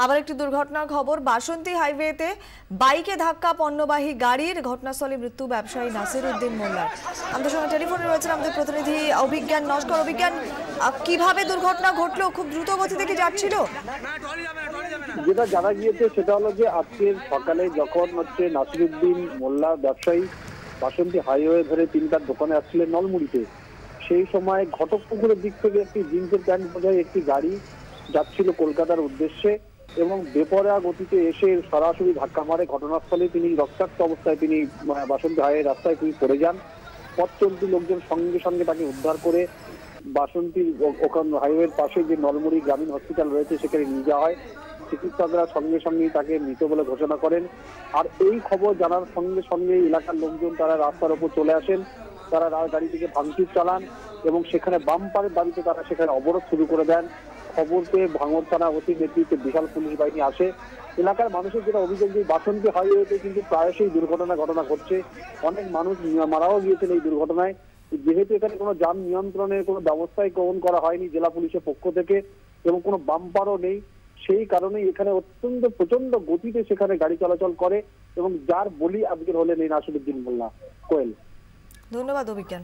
আবার একটি দুর্ঘটনার খবর। বাসন্তী হাইওয়েতে বাইকে ধাক্কা পণ্যবাহী গাড়ির ঘটনাস্থলে মৃত্যু ব্যবসায়ী নাসির উদ্দিন মোল্লার। আমাদের সঙ্গে টেলিফোনে রয়েছেন আমাদের প্রতিনিধি অভিজ্ঞান। নমস্কার অভিজ্ঞান, কিভাবে দুর্ঘটনা ঘটলো? খুব দ্রুত গতিতে কি যাচ্ছিল? যেটা জানা গিয়েছে সেটা হলো যে আজকের সকালে যখন নাসির উদ্দিন মোল্লা ব্যবসায়ী বাসন্তী হাইওয়ে ধরে তিনি তার দোকানে আসছিলেন নলমুড়িতে, সেই সময় ঘটকপুকুরের দিক থেকে একটি জিন্সের প্যান্ট বোঝাই একটি গাড়ি যাচ্ছিল কলকাতার উদ্দেশ্যে এবং বেপরোয়া গতিতে এসে সরাসরি ধাক্কা মারে। ঘটনাস্থলে তিনি রক্তাক্ত অবস্থায় তিনি বাসন্তী হাইওয়ে রাস্তায় তিনি পড়ে যান। পথ চলতি লোকজন সঙ্গে সঙ্গে তাকে উদ্ধার করে বাসন্তী ওখানে হাইওয়ের পাশে যে নলমুড়ি গ্রামীণ হসপিটাল রয়েছে সেখানে নিয়ে যাওয়া হয়। চিকিৎসকরা সঙ্গে সঙ্গে তাকে মৃত বলে ঘোষণা করেন। আর এই খবর জানার সঙ্গে সঙ্গে এলাকার লোকজন তারা রাস্তার ওপর চলে আসেন, তারা গাড়িটিকে ভাঙচুর চালান এবং সেখানে বাম্পারের দাবিতে তারা সেখানে অবরোধ শুরু করে দেন। খবর পেয়ে ভাঙড় থানা ওসির নেতৃত্বে বিশাল পুলিশ বাহিনী আসে। এলাকার মানুষের যেটা অভিযোগ যে বাসন্তী হাইওয়েতে কিন্তু প্রায়শই ঘটনা ঘটছে, অনেক মানুষ মারাও গিয়েছেন এই দুর্ঘটনায়। যেহেতু এখানে কোনো যান নিয়ন্ত্রণের কোনো ব্যবস্থাই গ্রহণ করা হয়নি জেলা পুলিশের পক্ষ থেকে এবং কোনো বাম্পারও নেই, সেই কারণেই এখানে প্রচন্ড গতিতে সেখানে গাড়ি চলাচল করে এবং যার বলি আজকের হলেন এই নাসির উদ্দিন মোল্লা। কোয়েল, ধন্যবাদ অভিজ্ঞান।